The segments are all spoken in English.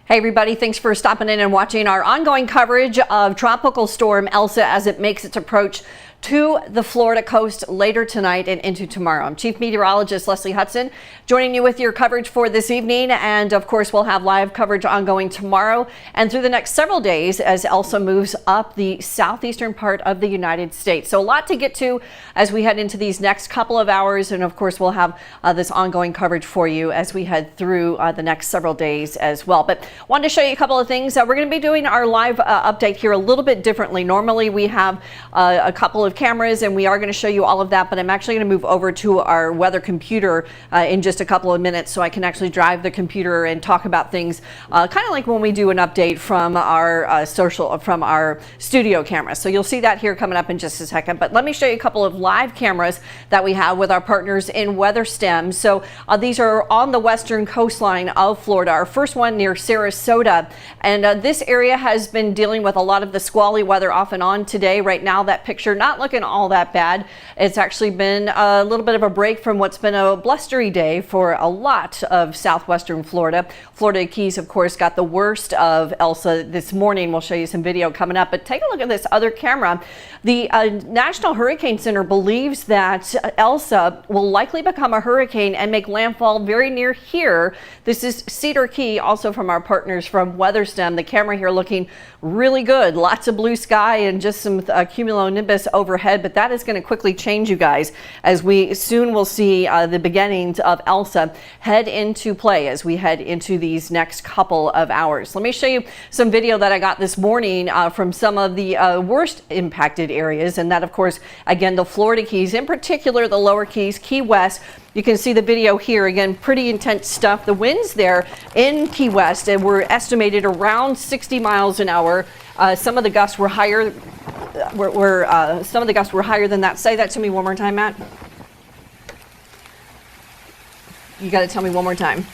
Hey everybody, thanks for stopping in and watching our ongoing coverage of Tropical Storm Elsa as it makes its approach to the Florida coast later tonight and into tomorrow. I'm Chief Meteorologist Leslie Hudson, joining you with your coverage for this evening, and of course we'll have live coverage ongoing tomorrow and through the next several days as Elsa moves up the southeastern part of the United States. So a lot to get to as we head into these next couple of hours, and of course we'll have this ongoing coverage for you as we head through the next several days as well. But wanted to show you a couple of things. We're going to be doing our live update here a little bit differently. Normally we have a couple of cameras and we are going to show you all of that, but I'm actually going to move over to our weather computer in just a couple of minutes so I can actually drive the computer and talk about things kind of like when we do an update from our from our studio camera. So you'll see that here coming up in just a second, but let me show you a couple of live cameras that we have with our partners in WeatherStem. So these are on the western coastline of Florida. Our first one near Sarasota, and this area has been dealing with a lot of the squally weather off and on today. Right now that picture not looking all that bad. It's actually been a little bit of a break from what's been a blustery day for a lot of southwestern Florida. Florida Keys, of course, got the worst of Elsa this morning. We'll show you some video coming up, but take a look at this other camera. The National Hurricane Center believes that Elsa will likely become a hurricane and make landfall very near here. This is Cedar Key, also from our partners from WeatherStem. The camera here looking really good. Lots of blue sky and just some cumulonimbus overhead, but that is going to quickly change, you guys, as we soon will see the beginnings of Elsa head into play as we head into these next couple of hours. Let me show you some video that I got this morning from some of the worst impacted areas, and that, of course, again, the Florida Keys, in particular the lower Keys, Key West. You can see the video here. Again, pretty intense stuff. The winds there in Key West were estimated around 60 miles an hour. Some of the gusts were higher. Some of the gusts were higher than that. Say that to me one more time, Matt. You got to tell me one more time.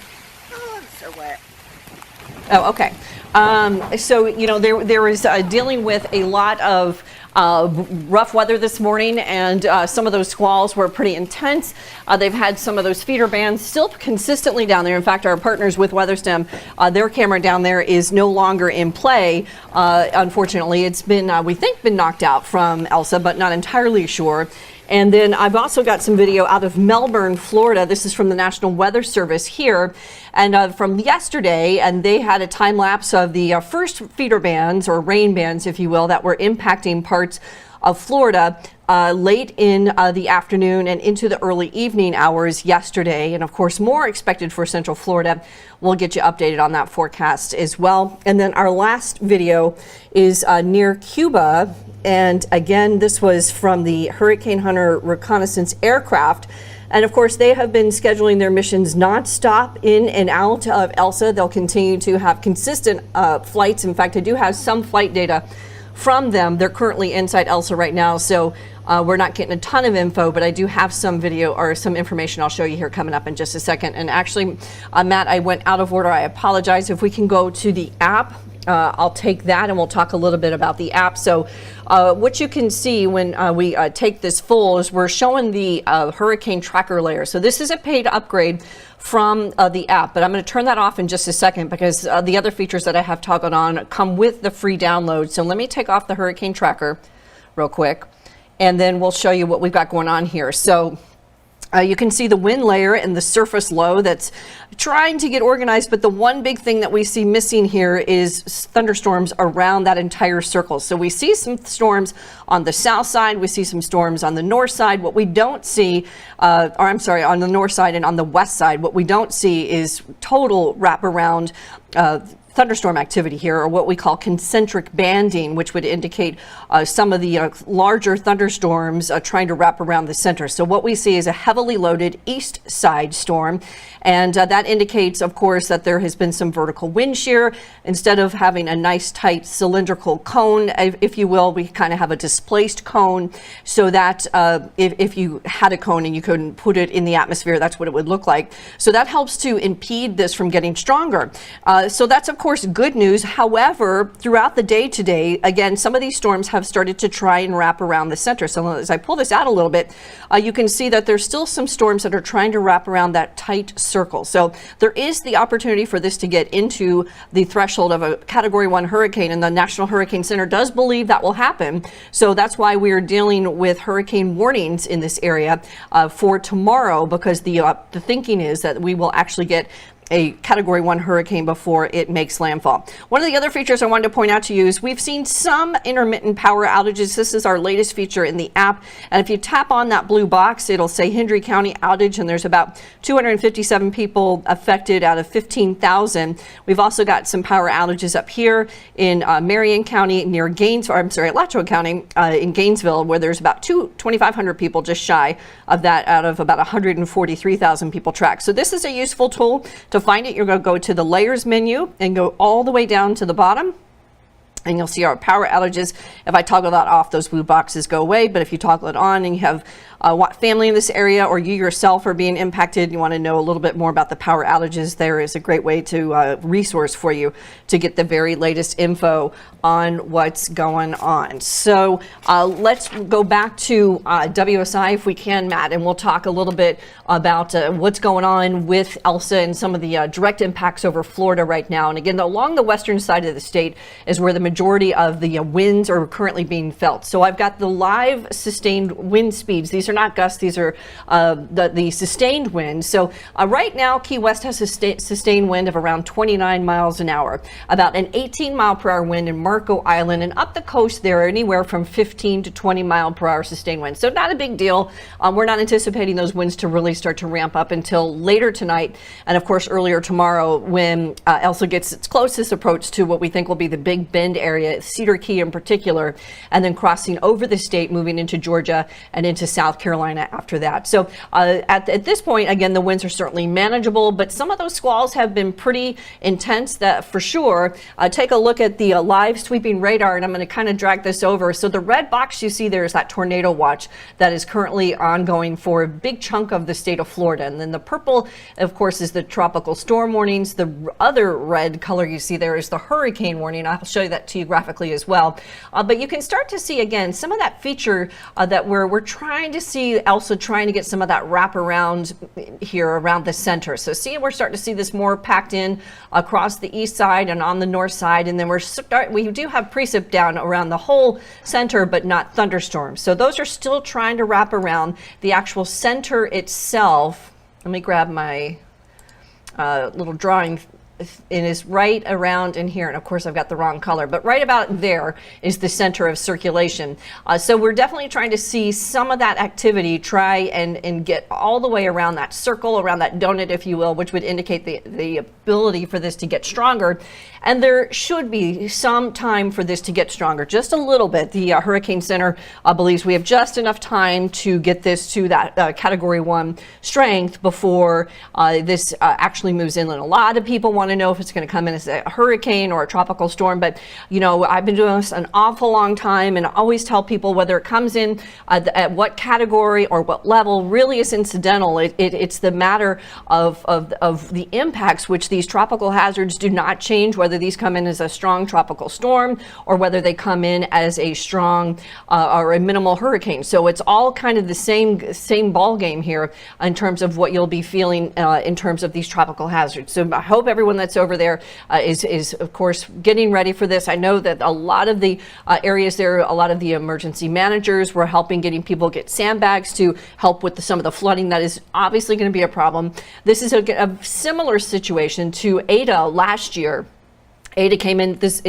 Oh, I'm so wet. Oh, okay. So, you know, there was dealing with a lot of rough weather this morning, and some of those squalls were pretty intense. They've had some of those feeder bands still consistently down there. In fact, our partners with WeatherStem, their camera down there is no longer in play. Unfortunately, it's been, we think, been knocked out from Elsa, but not entirely sure. And then I've also got some video out of Melbourne, Florida. This is from the National Weather Service here, and from yesterday, and they had a time lapse of the first feeder bands, or rain bands, if you will, that were impacting parts of Florida late in the afternoon and into the early evening hours yesterday. And of course, more expected for Central Florida. We'll get you updated on that forecast as well. And then our last video is near Cuba. And again, this was from the Hurricane Hunter reconnaissance aircraft. And of course, they have been scheduling their missions nonstop in and out of Elsa. They'll continue to have consistent flights. In fact, I do have some flight data from them. They're currently inside Elsa right now, so we're not getting a ton of info, but I do have some video or some information I'll show you here coming up in just a second. And actually, Matt, I went out of order. I apologize. If we can go to the app, I'll take that and we'll talk a little bit about the app. So what you can see when we take this full is we're showing the hurricane tracker layer. So this is a paid upgrade from the app, but I'm going to turn that off in just a second because the other features that I have toggled on come with the free download. So let me take off the hurricane tracker real quick, and then we'll show you what we've got going on here. So you can see the wind layer and the surface low that's trying to get organized, but the one big thing that we see missing here is thunderstorms around that entire circle. So we see some storms on the south side, we see some storms on the north side. What we don't see, on the north side and on the west side, what we don't see is total wraparound thunderstorm activity here, or what we call concentric banding, which would indicate some of the larger thunderstorms trying to wrap around the center. So what we see is a heavily loaded east side storm, and that indicates, of course, that there has been some vertical wind shear. Instead of having a nice tight cylindrical cone, if you will, we kind of have a displaced cone, so that if you had a cone and you couldn't put it in the atmosphere, that's what it would look like. So that helps to impede this from getting stronger. So that's, of course, good news. However, throughout the day today, again, some of these storms have started to try and wrap around the center. So as I pull this out a little bit, you can see that there's still some storms that are trying to wrap around that tight circle. So there is the opportunity for this to get into the threshold of a Category 1 hurricane, and the National Hurricane Center does believe that will happen. So that's why we are dealing with hurricane warnings in this area for tomorrow, because the thinking is that we will actually get a Category 1 hurricane before it makes landfall. One of the other features I wanted to point out to you is we've seen some intermittent power outages. This is our latest feature in the app. And if you tap on that blue box, it'll say Hendry County outage, and there's about 257 people affected out of 15,000. We've also got some power outages up here in Marion County near Alachua County in Gainesville, where there's about 2,500 people, just shy of that, out of about 143,000 people tracked. So this is a useful tool. To find it, you're going to go to the layers menu and go all the way down to the bottom, and you'll see our power outages. If I toggle that off, those blue boxes go away. But if you toggle it on and you have family in this area, or you yourself are being impacted, you want to know a little bit more about the power outages, there is a great way to resource for you to get the very latest info on what's going on. So let's go back to WSI if we can, Matt, and we'll talk a little bit about what's going on with Elsa and some of the direct impacts over Florida right now. And again, along the western side of the state is where the majority of the winds are currently being felt. So I've got the live sustained wind speeds. These are not gusts, these are the sustained wind. So right now, Key West has a sustained wind of around 29 miles an hour, about an 18 mile per hour wind in Marco Island, and up the coast there anywhere from 15 to 20 mile per hour sustained wind. So not a big deal. We're not anticipating those winds to really start to ramp up until later tonight, and of course earlier tomorrow when Elsa gets its closest approach to what we think will be the Big Bend area, Cedar Key in particular, and then crossing over the state, moving into Georgia and into South Carolina after that. So at this point, again, the winds are certainly manageable, but some of those squalls have been pretty intense, that for sure. Take a look at the live sweeping radar, and I'm going to kind of drag this over. So the red box you see there is that tornado watch that is currently ongoing for a big chunk of the state of Florida. And then the purple, of course, is the tropical storm warnings. The other red color you see there is the hurricane warning. I'll show you that to you graphically as well. But you can start to see, again, some of that feature that we're trying to see Elsa trying to get some of that wrap around here around the center. So see, we're starting to see this more packed in across the east side and on the north side. And then we do have precip down around the whole center, but not thunderstorms. So those are still trying to wrap around the actual center itself. Let me grab my little drawing. It is right around in here, and of course I've got the wrong color, but right about there is the center of circulation. So we're definitely trying to see some of that activity try and get all the way around that circle, around that donut, if you will, which would indicate the ability for this to get stronger. And there should be some time for this to get stronger, just a little bit. The Hurricane Center believes we have just enough time to get this to that Category 1 strength before this actually moves inland. A lot of people want to know if it's going to come in as a hurricane or a tropical storm, but you know, I've been doing this an awful long time, and I always tell people whether it comes in at what category or what level really is incidental. It's the matter of the impacts, which these tropical hazards do not change, whether these come in as a strong tropical storm or whether they come in as a strong or a minimal hurricane. So it's all kind of the same ball game here in terms of what you'll be feeling in terms of these tropical hazards. So I hope everyone that's over there is of course getting ready for this. I know that a lot of the areas there, a lot of the emergency managers were helping getting people get sandbags to help with some of the flooding that is obviously going to be a problem. This is a similar situation to Ada last year. Ada came in this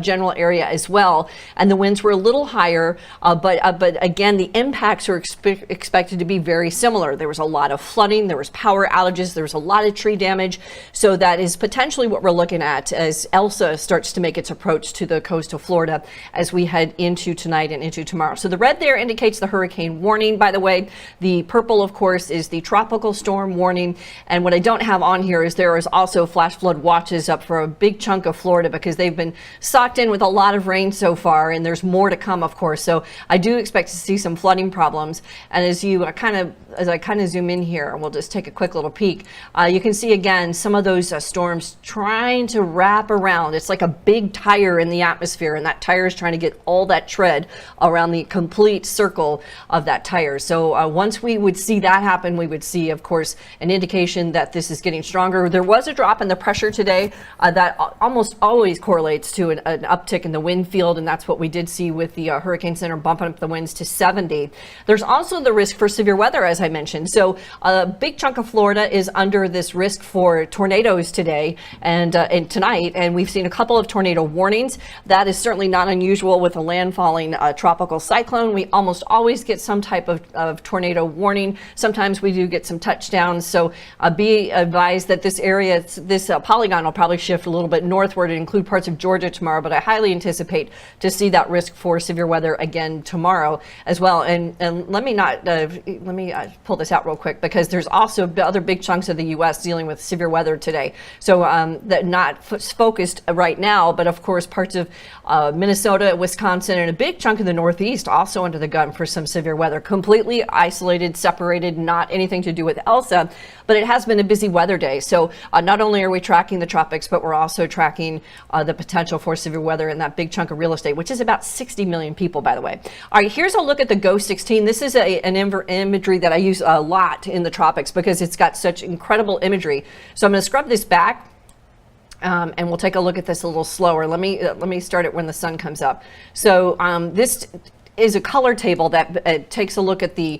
general area as well, and the winds were a little higher, but again, the impacts are expected to be very similar. There was a lot of flooding, there was power outages, there was a lot of tree damage, so that is potentially what we're looking at as Elsa starts to make its approach to the coast of Florida as we head into tonight and into tomorrow. So the red there indicates the hurricane warning, by the way. The purple, of course, is the tropical storm warning, and what I don't have on here is there is also flash flood watches up for a big chunk of Florida because they've been socked in with a lot of rain so far, and there's more to come, of course. So I do expect to see some flooding problems. And as you kind of as I kind of zoom in here, we'll just take a quick little peek. You can see again some of those storms trying to wrap around. It's like a big tire in the atmosphere, and that tire is trying to get all that tread around the complete circle of that tire. So once we would see that happen, we would see, of course, an indication that this is getting stronger. There was a drop in the pressure today that almost always correlates to an uptick in the wind field, and that's what we did see with the Hurricane Center bumping up the winds to 70. There's also the risk for severe weather, as I mentioned. So a big chunk of Florida is under this risk for tornadoes today and tonight, and we've seen a couple of tornado warnings. That is certainly not unusual with a landfalling tropical cyclone. We almost always get some type of tornado warning. Sometimes we do get some touchdowns. So be advised that this area, this polygon will probably shift a little bit northward and include parts of Georgia tomorrow, but I highly anticipate to see that risk for severe weather again tomorrow as well. And let me pull this out real quick, because there's also other big chunks of the U.S. dealing with severe weather today. So that not focused right now, but of course parts of Minnesota, Wisconsin, and a big chunk of the Northeast also under the gun for some severe weather. Completely isolated, separated, not anything to do with Elsa, but it has been a busy weather day. So not only are we tracking the tropics, but we're also tracking the potential for severe weather in that big chunk of real estate, which is about 60 million people, by the way. All right, here's a look at the GO 16. This is an imagery that I use a lot in the tropics because it's got such incredible imagery. So I'm going to scrub this back. And we'll take a look at this a little slower. Let me start it when the sun comes up. So this is a color table that takes a look at the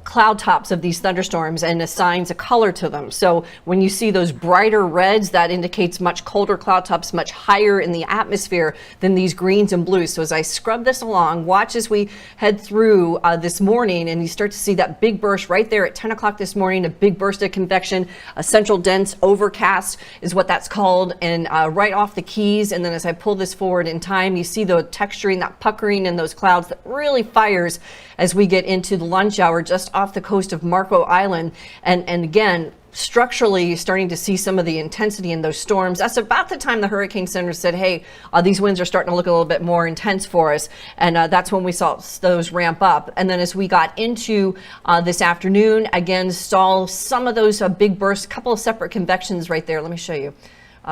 cloud tops of these thunderstorms and assigns a color to them. So when you see those brighter reds, that indicates much colder cloud tops, much higher in the atmosphere than these greens and blues. So as I scrub this along, watch as we head through this morning, and you start to see that big burst right there at 10 o'clock this morning, a big burst of convection, a central dense overcast is what that's called, and right off the Keys. And then as I pull this forward in time, you see the texturing, that puckering, and those clouds that really fires as we get into the lunch hour just off the coast of Marco Island. And again, structurally starting to see some of the intensity in those storms. That's about the time the Hurricane Center said, hey, these winds are starting to look a little bit more intense for us. And that's when we saw those ramp up. And then as we got into this afternoon, again, saw some of those big bursts, a couple of separate convections right there. Let me show you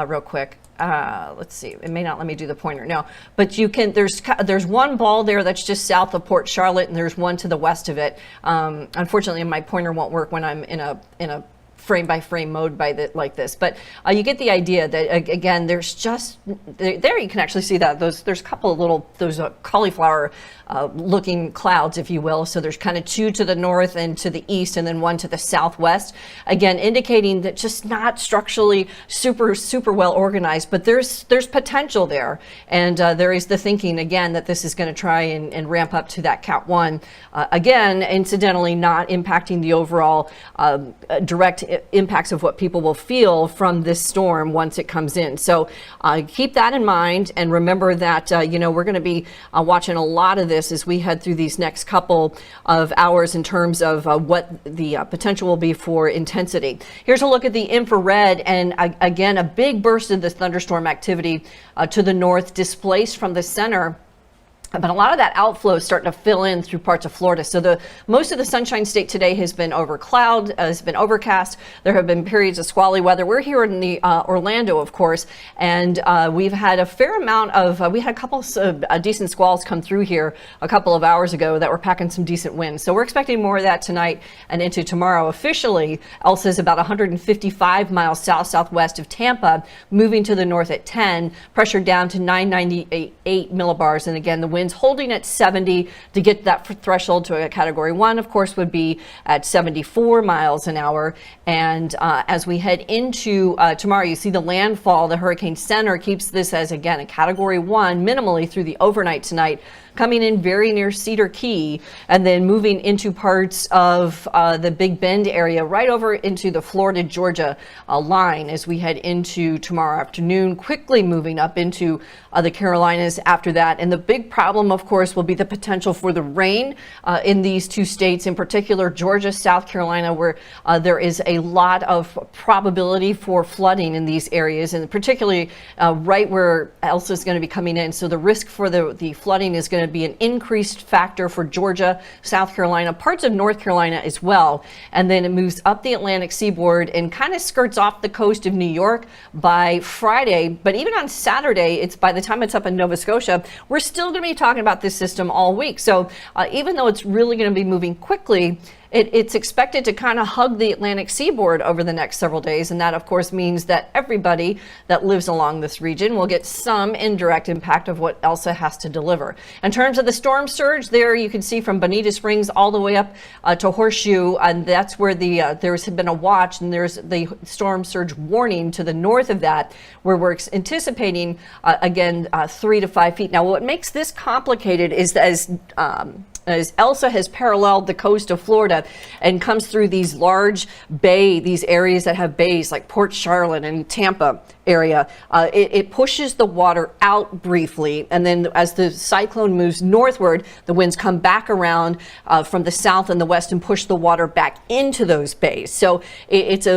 real quick. Let's see, it may not let me do the pointer. No, but you can, there's one ball there that's just south of Port Charlotte, and there's one to the west of it. Unfortunately, my pointer won't work when I'm in a frame by frame mode like this, but you get the idea that again, there's just there you can actually see that there's a couple of little cauliflower looking clouds, if you will. So there's kind of two to the north and to the east, and then one to the southwest, again indicating that just not structurally super well organized, but there's potential there. And there is the thinking again that this is going to try and ramp up to that Cat 1, again incidentally not impacting the overall direct impacts of what people will feel from this storm once it comes in. So keep that in mind, and remember that we're going to be watching a lot of this as we head through these next couple of hours in terms of what the potential will be for intensity. Here's a look at the infrared, and again a big burst of this thunderstorm activity to the north, displaced from the center. But a lot of that outflow is starting to fill in through parts of Florida. So most of the Sunshine State today has been has been overcast. There have been periods of squally weather. We're here in the Orlando, of course, and we've had a fair amount of, we had a couple of decent squalls come through here a couple of hours ago that were packing some decent winds. So we're expecting more of that tonight and into tomorrow. Officially, Elsa is about 155 miles south-southwest of Tampa, moving to the north at 10, pressure down to 998 millibars. And again, the winds holding at 70 to get that threshold to a Category 1, of course, would be at 74 miles an hour. And as we head into tomorrow, you see the landfall. The Hurricane Center keeps this as, again, a Category 1 minimally through the overnight tonight, coming in very near Cedar Key, and then moving into parts of the Big Bend area, right over into the Florida-Georgia line as we head into tomorrow afternoon, quickly moving up into the Carolinas after that. And the big problem, of course, will be the potential for the rain in these two states, in particular Georgia, South Carolina, where there is a lot of probability for flooding in these areas, and particularly right where Elsa is going to be coming in. So the risk for the flooding is going to going to be an increased factor for Georgia, South Carolina, parts of North Carolina as well. And then it moves up the Atlantic seaboard and kind of skirts off the coast of New York by Friday. But even on Saturday, it's by the time it's up in Nova Scotia, we're still going to be talking about this system all week. So even though it's really going to be moving quickly, it's expected to kind of hug the Atlantic seaboard over the next several days. And that, of course, means that everybody that lives along this region will get some indirect impact of what Elsa has to deliver. In terms of the storm surge, there you can see from Bonita Springs all the way up to Horseshoe, and that's where there's been a watch, and there's the storm surge warning to the north of that, where we're anticipating, again, 3 to 5 feet. Now, what makes this complicated is as Elsa has paralleled the coast of Florida and comes through these large these areas that have bays like Port Charlotte and Tampa area, it pushes the water out briefly. And then as the cyclone moves northward, the winds come back around from the south and the west and push the water back into those bays. So it's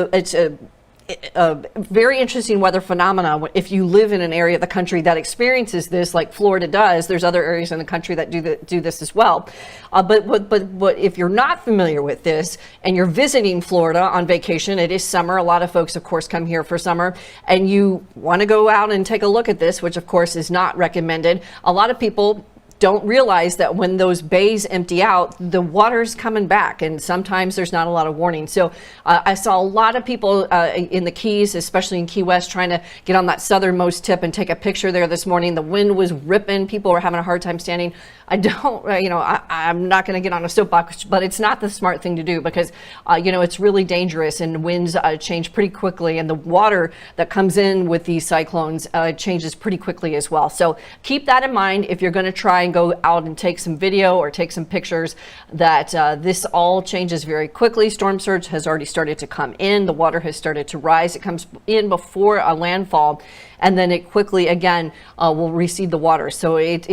a very interesting weather phenomena. If you live in an area of the country that experiences this, like Florida does, there's other areas in the country that do this as well. But if you're not familiar with this and you're visiting Florida on vacation, it is summer. A lot of folks, of course, come here for summer, and you want to go out and take a look at this, which of course is not recommended. A lot of people don't realize that when those bays empty out, the water's coming back, and sometimes there's not a lot of warning. So I saw a lot of people in the Keys, especially in Key West, trying to get on that southernmost tip and take a picture there this morning. The wind was ripping. People were having a hard time standing. I'm not going to get on a soapbox, but it's not the smart thing to do because, it's really dangerous, and winds change pretty quickly, and the water that comes in with these cyclones changes pretty quickly as well. So keep that in mind if you're going to try and go out and take some video or take some pictures, that this all changes very quickly. Storm surge has already started to come in. The water has started to rise. It comes in before a landfall, and then it quickly again will recede the water. So it's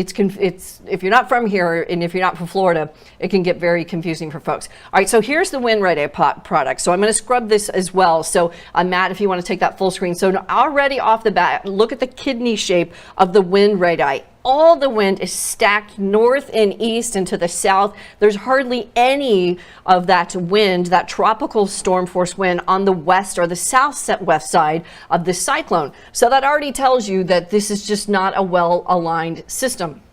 if you're not from here and if you're not from Florida, it can get very confusing for folks. All right, so here's the WindRadar product. So I'm going to scrub this as well. So Matt, if you want to take that full screen. So already off the bat, look at the kidney shape of the WindRadar. All the wind is stacked north and east and to the south. There's hardly any of that wind, that tropical storm force wind, on the west or the southwest side of the cyclone. So that already tells you that this is just not a well-aligned system.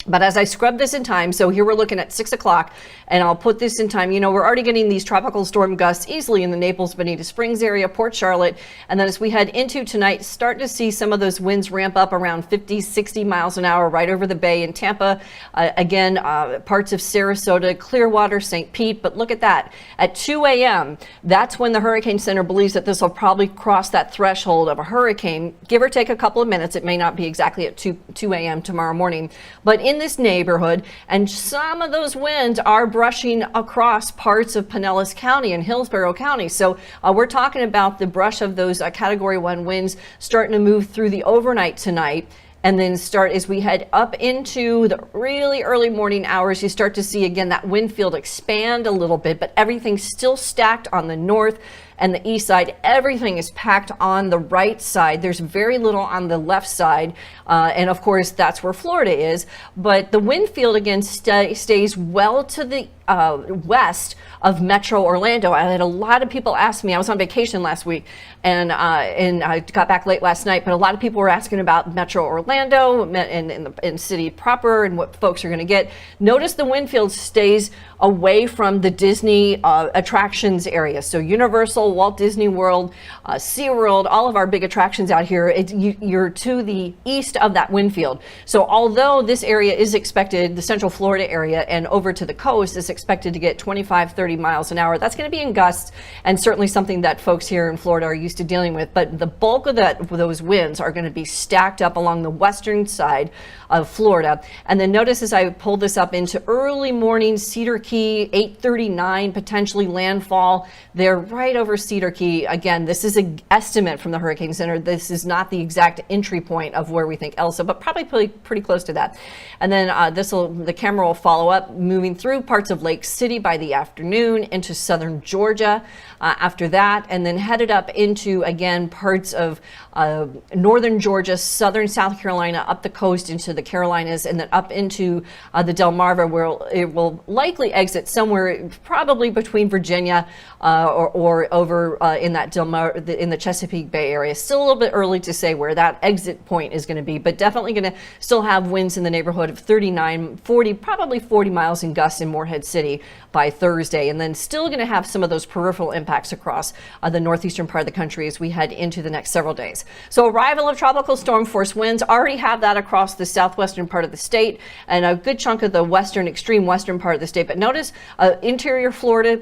But as I scrub this in time, so here we're looking at 6 o'clock, and I'll put this in time. We're already getting these tropical storm gusts easily in the Naples, Bonita Springs area, Port Charlotte. And then as we head into tonight, start to see some of those winds ramp up around 50, 60 miles an hour right over the bay in Tampa. Parts of Sarasota, Clearwater, St. Pete. But look at that. At 2 a.m., that's when the Hurricane Center believes that this will probably cross that threshold of a hurricane, give or take a couple of minutes. It may not be exactly at 2 a.m. tomorrow morning. But in this neighborhood, and some of those winds are brushing across parts of Pinellas County and Hillsborough County. So we're talking about the brush of those Category 1 winds starting to move through the overnight tonight. And then as we head up into the really early morning hours, you start to see again that wind field expand a little bit, but everything's still stacked on the north and the east side. Everything is packed on the right side. There's very little on the left side. And of course, that's where Florida is. But the wind field again stays well to the west of Metro Orlando. I had a lot of people ask me, I was on vacation last week and I got back late last night, but a lot of people were asking about Metro Orlando and city proper and what folks are going to get. Notice the wind field stays away from the Disney attractions area. So Universal, Walt Disney World, SeaWorld, all of our big attractions out here, you're to the east of that wind field. So although this area is expected, the Central Florida area and over to the coast is expected to get 25, 30 miles an hour. That's going to be in gusts, and certainly something that folks here in Florida are used to dealing with. But the bulk of those winds are going to be stacked up along the western side of Florida. And then notice as I pull this up into early morning, Cedar Key, 8:39, potentially landfall. They're right over Cedar Key. Again, this is an estimate from the Hurricane Center. This is not the exact entry point of where we think Elsa, but probably pretty close to that. And then the camera will follow up, moving through parts of Lake City by the afternoon into southern Georgia after that, and then headed up into, again, parts of northern Georgia, southern South Carolina, up the coast into the Carolinas, and then up into the Delmarva, where it will likely exit somewhere probably between Virginia or over in that in the Chesapeake Bay area. Still a little bit early to say where that exit point is going to be, but definitely going to still have winds in the neighborhood of 39, 40, probably 40 miles in gusts in Morehead City by Thursday, and then still going to have some of those peripheral impacts across the northeastern part of the country as we head into the next several days. So arrival of tropical storm force winds, already have that across the southwestern part of the state and a good chunk of the extreme western part of the state. But notice interior Florida,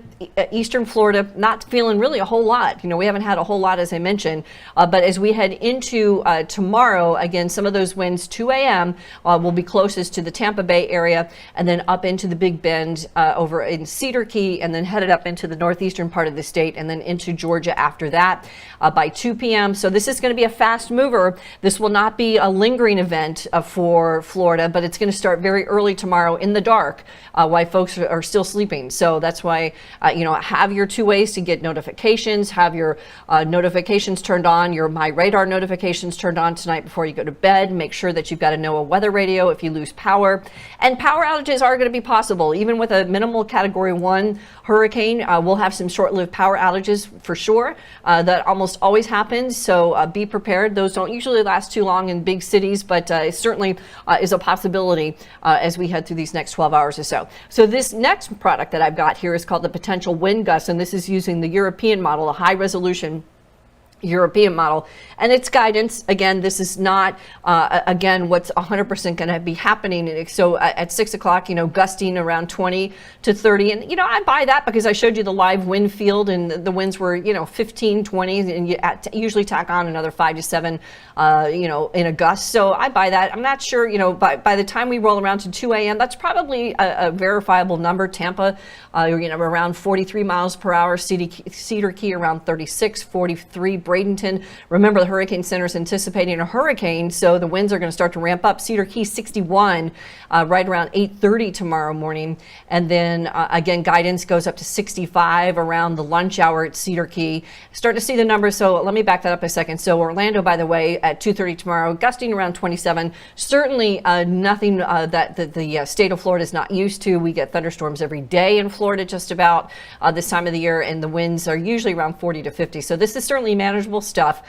eastern Florida, not feeling really a whole lot. We haven't had a whole lot, as I mentioned, but as we head into tomorrow, again, some of those winds 2 a.m. Will be closest to the Tampa Bay area, and then up into the Big Bend over in Cedar Key, and then headed up into the northeastern part of the state, and then into Georgia after that by 2 p.m. So this is going to be a fast mover. This will not be a lingering event for Florida, but it's going to start very early tomorrow in the dark while folks are still sleeping. So that's why, have your 2 ways to get notifications, have your notifications turned on, your MyRadar notifications turned on tonight before you go to bed. Make sure that you've got a NOAA weather radio if you lose power. And power outages are going to be possible. Even with a minimal Category 1 hurricane, we'll have some short-lived power outages for sure. That almost always happens, so be prepared. Those don't usually last too long in big cities, but it certainly is a possibility as we head through these next 12 hours or so. So this next product that I've got here is called the potential wind gust, and this is using the European model, a high-resolution European model, and its guidance. Again, this is not again what's 100% going to be happening. So at 6 o'clock, gusting around 20 to 30, and I buy that because I showed you the live wind field, and the winds were 15, 20, and you usually tack on another 5 to 7 in a gust. So I buy that. I'm not sure, by the time we roll around to 2 a.m., that's probably a verifiable number. Tampa, around 43 miles per hour, Cedar Key around 36, 43, Bradenton. Remember, the Hurricane Center is anticipating a hurricane, so the winds are going to start to ramp up. Cedar Key 61 right around 8:30 tomorrow morning, and then again, guidance goes up to 65 around the lunch hour at Cedar Key. Start to see the numbers, so let me back that up a second. So Orlando, by the way, at 2:30 tomorrow, gusting around 27. Certainly nothing that the state of Florida is not used to. We get thunderstorms every day in Florida just about this time of the year, and the winds are usually around 40 to 50. So this is certainly manageable stuff,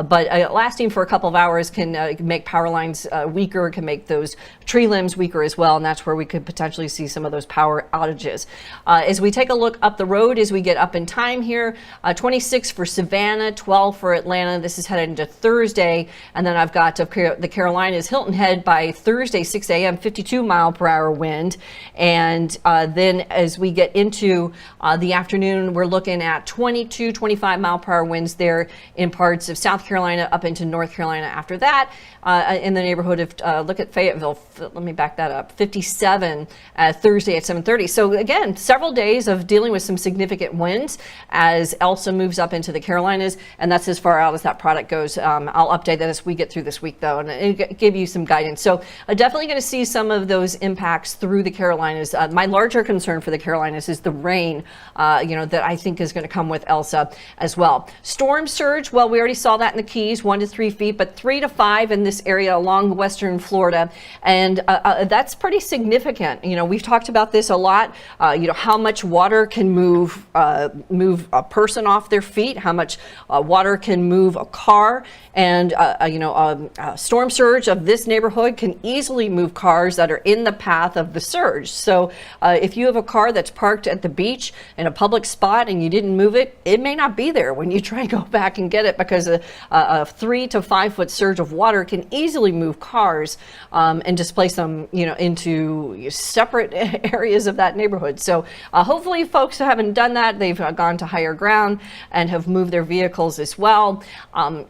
but lasting for a couple of hours can make power lines weaker, can make those tree limbs weaker as well, and that's where we could potentially see some of those power outages. As we take a look up the road, as we get up in time here, 26 for Savannah, 12 for Atlanta. This is headed into Thursday, and then I've got the Carolinas, Hilton Head by Thursday, 6 a.m., 52 mile per hour wind, and then as we get into the afternoon, we're looking at 22, 25 mile per hour winds there in parts of South Carolina up into North Carolina after that. In the neighborhood of, look at Fayetteville, let me back that up, 57 Thursday at 7:30. So again, several days of dealing with some significant winds as Elsa moves up into the Carolinas, and that's as far out as that product goes. I'll update that as we get through this week though, and give you some guidance. So definitely going to see some of those impacts through the Carolinas. My larger concern for the Carolinas is the rain, that I think is going to come with Elsa as well. Storm surge, well, we already saw that in the Keys, 1 to 3 feet, but 3 to 5 in this area along western Florida, and that's pretty significant. We've talked about this a lot. How much water can move a person off their feet, how much water can move a car, and a storm surge of this neighborhood can easily move cars that are in the path of the surge. So if you have a car that's parked at the beach in a public spot and you didn't move it, it may not be there when you try and go back can get it because a 3 to 5 foot surge of water can easily move cars and displace them, into separate areas of that neighborhood. So hopefully folks haven't done that. They've gone to higher ground and have moved their vehicles as well.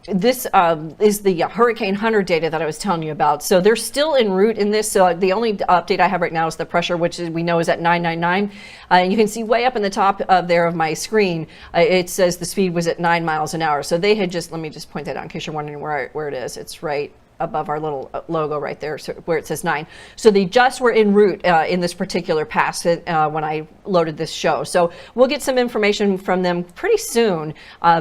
This is the Hurricane Hunter data that I was telling you about. So they're still en route in this. So the only update I have right now is the pressure, which we know is at 999. And you can see way up in the top of my screen, it says the speed was at 9 miles an hour. So they had let me just point that out in case you're wondering where it is. It's right above our little logo right there, so where it says 9. So they just were en route in this particular pass when I loaded this show. So we'll get some information from them pretty soon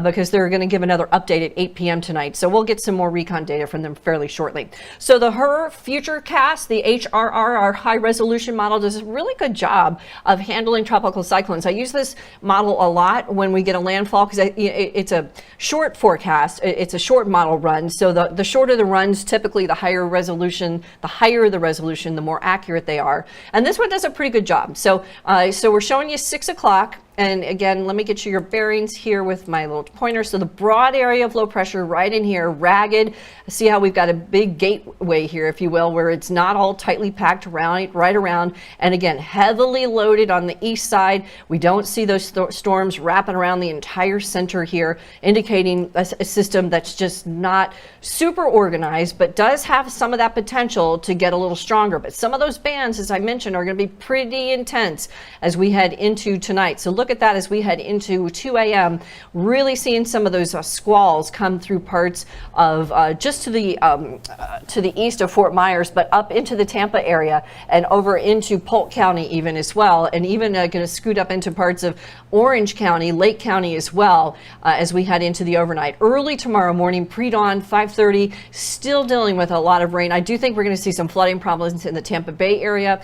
because they're going to give another update at 8 p.m. tonight. So we'll get some more recon data from them fairly shortly. So the HRR Futurecast, the HRR, our high resolution model, does a really good job of handling tropical cyclones. I use this model a lot when we get a landfall because it's a short forecast. It's a short model run. So the shorter the runs, typically the higher the resolution, the more accurate they are. And this one does a pretty good job. So we're showing you 6 o'clock. And again, let me get you your bearings here with my little pointer. So the broad area of low pressure right in here, ragged. See how we've got a big gateway here, if you will, where it's not all tightly packed right around. And again, heavily loaded on the east side. We don't see those storms wrapping around the entire center here, indicating a system that's just not super organized, but does have some of that potential to get a little stronger. But some of those bands, as I mentioned, are going to be pretty intense as we head into tonight. So look at that as we head into 2 a.m. Really seeing some of those squalls come through parts of just to the east of Fort Myers, but up into the Tampa area and over into Polk County even as well, and even going to scoot up into parts of Orange County, Lake County as well as we head into the overnight. Early tomorrow morning, pre-dawn, 5:30, still dealing with a lot of rain. I do think we're going to see some flooding problems in the Tampa Bay area.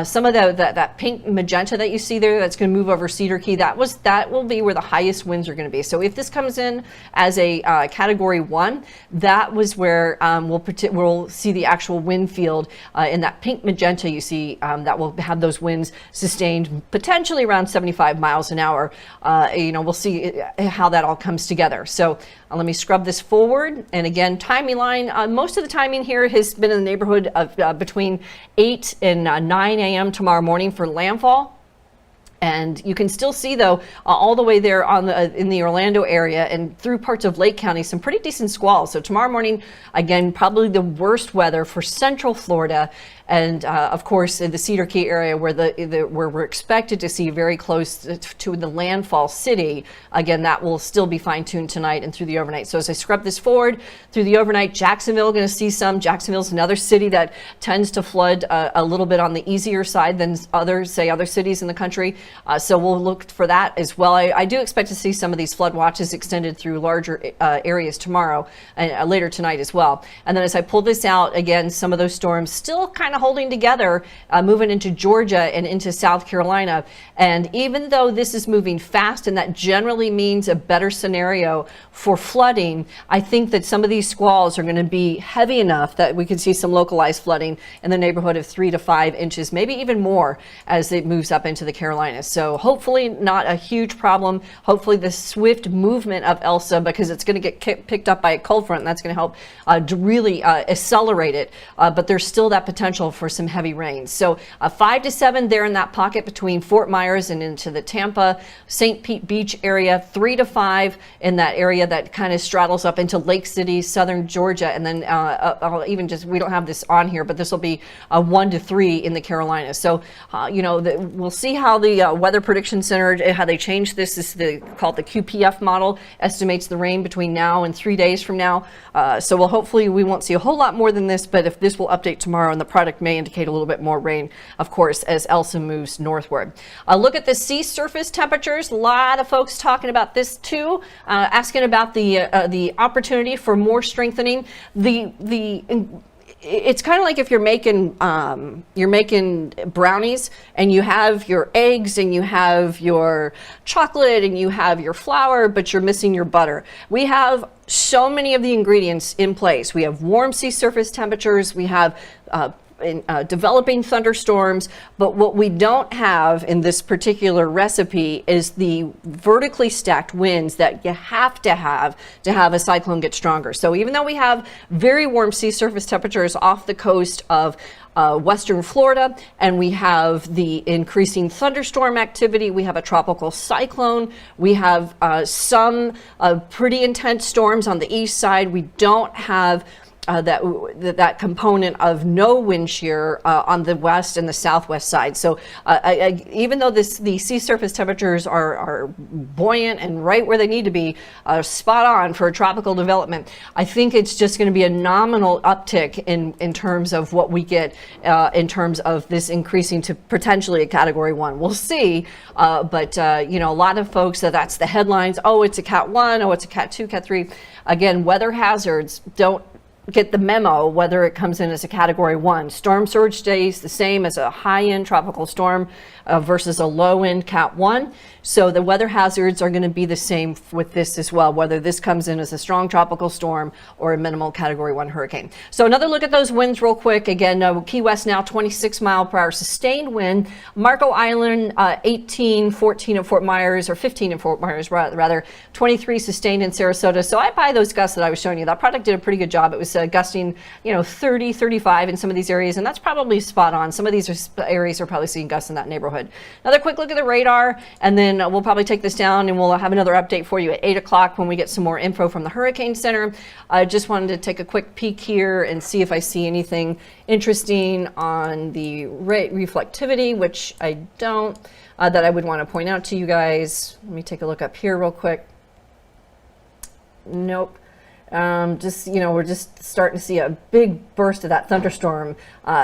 Some of that pink magenta that you see there, that's going to move over Cedar Key. That will be where the highest winds are going to be. So if this comes in as a Category 1, that was where we'll see the actual wind field in that pink magenta you see that will have those winds sustained potentially around 75 miles an hour. We'll see how that all comes together. So let me scrub this forward. And again, timing line, most of the timing here has been in the neighborhood of between 8 and 9 a.m. tomorrow morning for landfall. And you can still see, though, all the way there in the Orlando area and through parts of Lake County, some pretty decent squalls. So tomorrow morning, again, probably the worst weather for Central Florida. And of course, in the Cedar Key area where where we're expected to see very close to the landfall city, again, that will still be fine-tuned tonight and through the overnight. So as I scrub this forward through the overnight, Jacksonville going to see some. Jacksonville's another city that tends to flood a little bit on the easier side than other cities in the country. So we'll look for that as well. I do expect to see some of these flood watches extended through larger areas tomorrow and later tonight as well. And then as I pull this out, again, some of those storms still kind of holding together, moving into Georgia and into South Carolina. And even though this is moving fast and that generally means a better scenario for flooding, I think that some of these squalls are going to be heavy enough that we could see some localized flooding in the neighborhood of 3 to 5 inches, maybe even more as it moves up into the Carolinas. So hopefully not a huge problem. Hopefully the swift movement of Elsa, because it's going to get picked up by a cold front, and that's going to help to really accelerate it. But there's still that potential for some heavy rain. So 5 to 7 there in that pocket between Fort Myers and into the Tampa, St. Pete Beach area, 3 to 5 in that area that kind of straddles up into Lake City, southern Georgia, and then we don't have this on here, but this will be 1 to 3 in the Carolinas. So, we'll see how the Weather Prediction Center, how they change this. This is called the QPF model, estimates the rain between now and 3 days from now. So hopefully we won't see a whole lot more than this, but if this will update tomorrow, and the product may indicate a little bit more rain, of course, as Elsa moves northward. Look at the sea surface temperatures. A lot of folks talking about this too, asking about the opportunity for more strengthening. It's kind of like if you're making brownies and you have your eggs and you have your chocolate and you have your flour, but you're missing your butter. We have so many of the ingredients in place. We have warm sea surface temperatures. We have developing thunderstorms, but what we don't have in this particular recipe is the vertically stacked winds that you have to have a cyclone get stronger. So even though we have very warm sea surface temperatures off the coast of western Florida, and we have the increasing thunderstorm activity, we have a tropical cyclone, we have some pretty intense storms on the east side. We don't have that component of no wind shear on the west and the southwest side. So even though the sea surface temperatures are buoyant and right where they need to be, spot on for a tropical development, I think it's just going to be a nominal uptick in terms of what we get in terms of this increasing to potentially a Category 1. We'll see, but you know, a lot of folks, that's the headlines. Oh, it's a Cat 1. Oh, it's a Cat 2, Cat 3. Again, weather hazards don't get the memo whether it comes in as a Category 1. Storm surge stays the same as a high-end tropical storm versus a low-end Cat 1. So the weather hazards are going to be the same with this as well, whether this comes in as a strong tropical storm or a minimal Category 1 hurricane. So another look at those winds real quick. Again, Key West now 26 mile per hour sustained wind. Marco Island 18, 14 at Fort Myers, or 15 in Fort Myers rather, 23 sustained in Sarasota. So I buy those gusts that I was showing you. That product did a pretty good job. It was gusting, 30, 35 in some of these areas, and that's probably spot on. Some of these areas are probably seeing gusts in that neighborhood. Another quick look at the radar, and then we'll probably take this down and we'll have another update for you at 8 o'clock when we get some more info from the Hurricane Center. I just wanted to take a quick peek here and see if I see anything interesting on the reflectivity, which I don't, that I would want to point out to you guys. Let me take a look up here real quick. Nope. We're just starting to see a big burst of that thunderstorm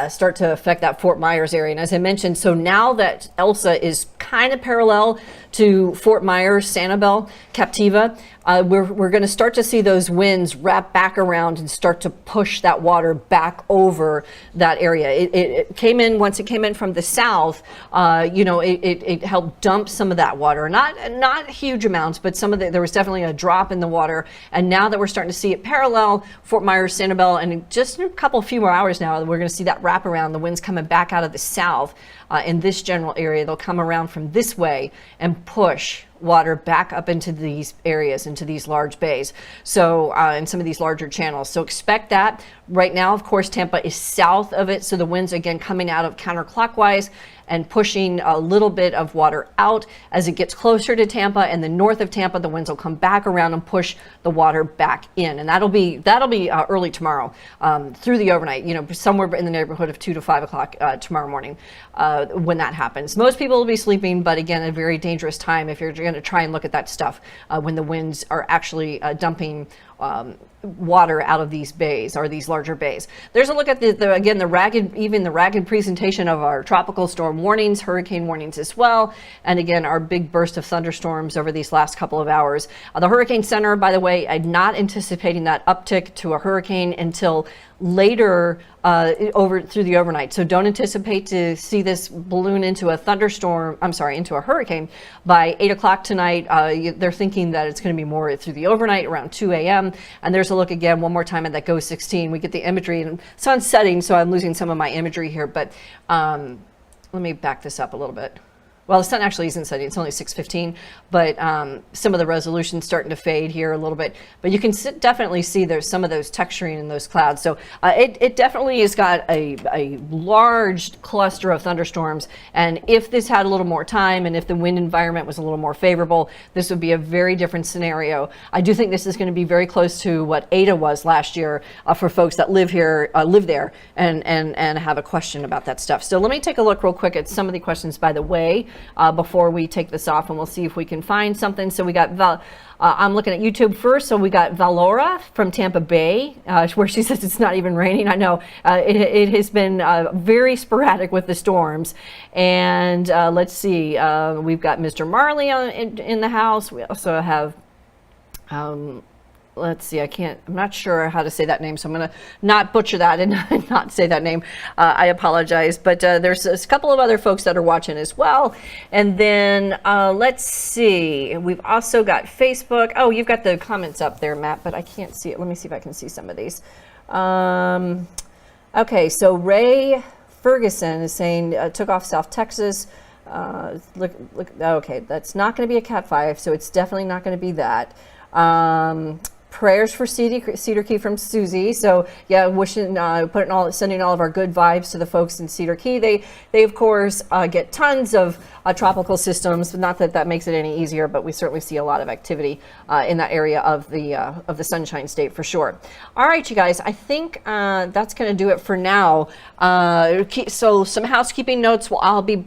start to affect that Fort Myers area. And as I mentioned, so now that Elsa is kind of parallel to Fort Myers, Sanibel, Captiva, we're going to start to see those winds wrap back around and start to push that water back over that area. It came in, once it came in from the south, it helped dump some of that water. Not huge amounts, but there was definitely a drop in the water. And now that we're starting to see it parallel Fort Myers, Sanibel, and in just a few more hours now, we're going to see that wrap around, the winds coming back out of the south in this general area. They'll come around from this way and push water back up into these areas, into these large bays, so in some of these larger channels. So expect that. Right now, of course, Tampa is south of it, so the winds again coming out of counterclockwise and pushing a little bit of water out. As it gets closer to Tampa and the north of Tampa, the winds will come back around and push the water back in, and that'll be early tomorrow through the overnight. Somewhere in the neighborhood of 2 to 5 o'clock tomorrow morning when that happens. Most people will be sleeping, but again, a very dangerous time if you're going to try and look at that stuff when the winds are actually dumping water out of these bays, or these larger bays. There's a look at the ragged presentation of our tropical storm warnings, hurricane warnings as well, and again our big burst of thunderstorms over these last couple of hours. The Hurricane Center, by the way, I'm not anticipating that uptick to a hurricane until later over through the overnight. So don't anticipate to see this balloon into into a hurricane by 8 o'clock tonight. They're thinking that it's going to be more through the overnight around 2 a.m. And there's a look again one more time at that GO 16. We get the imagery, and sun's setting, so I'm losing some of my imagery here, but let me back this up a little bit. Well, the sun actually isn't setting, it's only 6:15, but some of the resolution's starting to fade here a little bit. But you can definitely see there's some of those texturing in those clouds. So it definitely has got a large cluster of thunderstorms. And if this had a little more time, and if the wind environment was a little more favorable, this would be a very different scenario. I do think this is going to be very close to what Ada was last year for folks that live there, and have a question about that stuff. So let me take a look real quick at some of the questions by the way. Before we take this off, and we'll see if we can find something. So we got I'm looking at YouTube first. So we got Valora from Tampa Bay, where she says it's not even raining. I know it has been very sporadic with the storms. And let's see, we've got Mr. Marley in the house. We also have let's see, I'm not sure how to say that name, so I'm going to not butcher that and not say that name. I apologize, but there's a couple of other folks that are watching as well. And then let's see, we've also got Facebook. Oh, you've got the comments up there, Matt, but I can't see it. Let me see if I can see some of these. Okay, so Ray Ferguson is saying took off South Texas. Look, okay, that's not going to be a Cat 5, so it's definitely not going to be that. Prayers for Cedar Key from Susie. So yeah, wishing, sending all of our good vibes to the folks in Cedar Key. They of course get tons of tropical systems. Not that that makes it any easier, but we certainly see a lot of activity in that area of the Sunshine State for sure. All right, you guys, I think that's going to do it for now. So some housekeeping notes. Well, I'll be.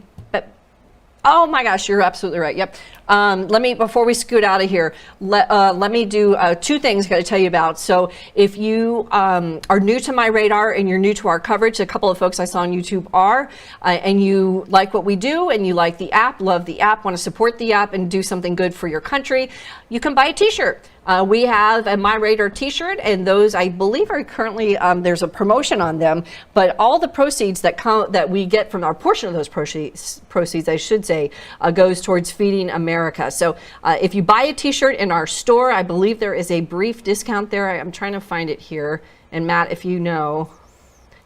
Oh my gosh, you're absolutely right. Yep. Before we scoot out of here, let me do 2 things I got to tell you about. So if you are new to MyRadar and you're new to our coverage, a couple of folks I saw on YouTube are, and you like what we do and you like the app, love the app, want to support the app and do something good for your country, you can buy a t-shirt. We have a MyRadar t-shirt, and those I believe are currently, there's a promotion on them, but all the proceeds that we get from our portion of those proceeds, I should say, goes towards feeding America. So if you buy a t-shirt in our store, I believe there is a brief discount there. I'm trying to find it here. And Matt, if you know,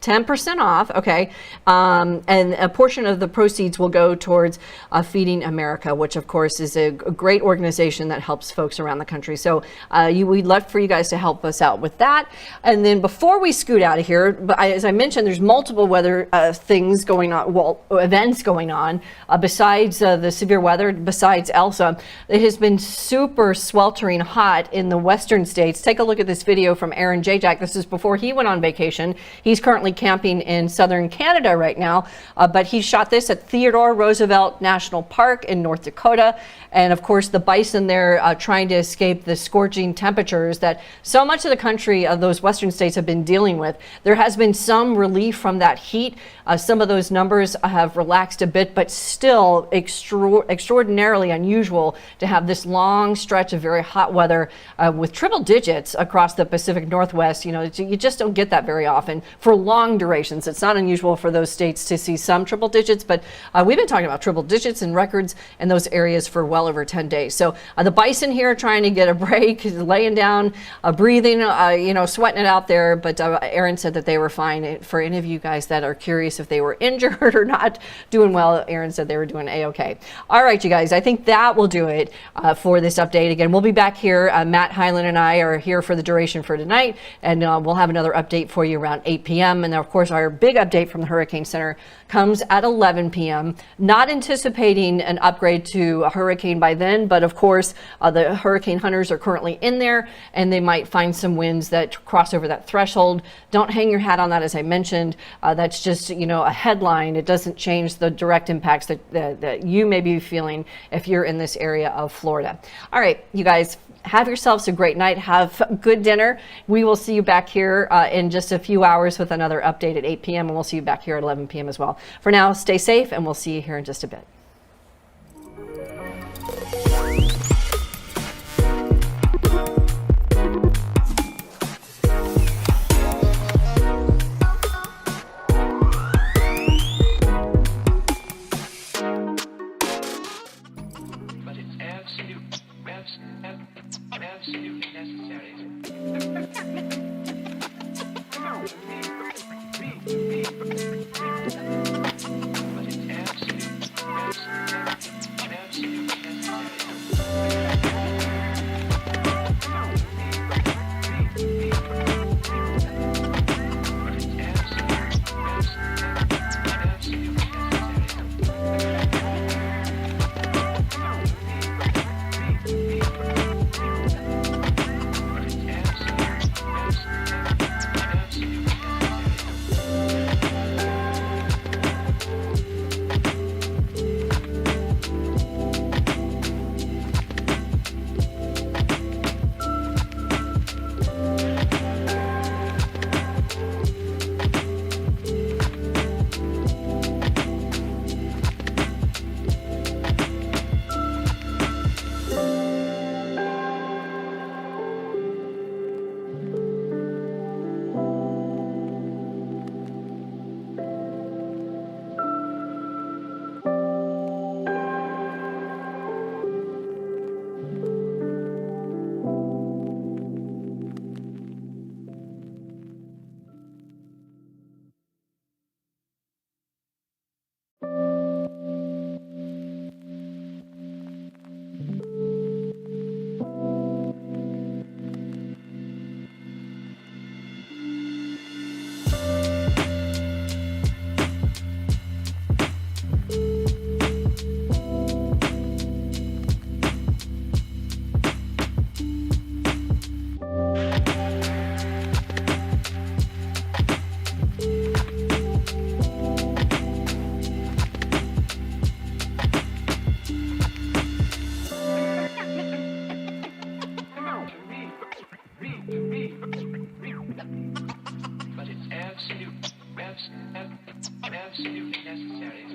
10% off, okay, and a portion of the proceeds will go towards Feeding America, which of course is a great organization that helps folks around the country. So we'd love for you guys to help us out with that. And then before we scoot out of here, as I mentioned, there's multiple weather things going on, events going on besides the severe weather, besides Elsa. It has been super sweltering hot in the western states. Take a look at this video from Aaron Jajak. This is before he went on vacation. He's currently camping in southern Canada right now, but he shot this at Theodore Roosevelt National Park in North Dakota. And of course, the bison there trying to escape the scorching temperatures that so much of the country of those western states have been dealing with. There has been some relief from that heat. Some of those numbers have relaxed a bit, but still extraordinarily unusual to have this long stretch of very hot weather with triple digits across the Pacific Northwest. You know, you just don't get that very often for long durations. It's not unusual for those states to see some triple digits, but we've been talking about triple digits and records in those areas for well over 10 days. So the bison here trying to get a break, laying down, breathing, sweating it out there. But Aaron said that they were fine. For any of you guys that are curious if they were injured or not doing well, Aaron said they were doing A-okay. All right, you guys, I think that will do it for this update. Again, we'll be back here. Matt Hyland and I are here for the duration for tonight, and we'll have another update for you around 8 p.m. And of course, our big update from the Hurricane Center comes at 11 p.m. Not anticipating an upgrade to a hurricane by then, but of course, the hurricane hunters are currently in there, and they might find some winds that cross over that threshold. Don't hang your hat on that, as I mentioned. That's just, a headline. It doesn't change the direct impacts that you may be feeling if you're in this area of Florida. All right, you guys, have yourselves a great night. Have good dinner. We will see you back here in just a few hours with another update at 8 p.m. and we'll see you back here at 11 p.m. as well. For now, stay safe, and we'll see you here in just a bit. Absolutely necessary. But it's absolutely necessary. if necessary.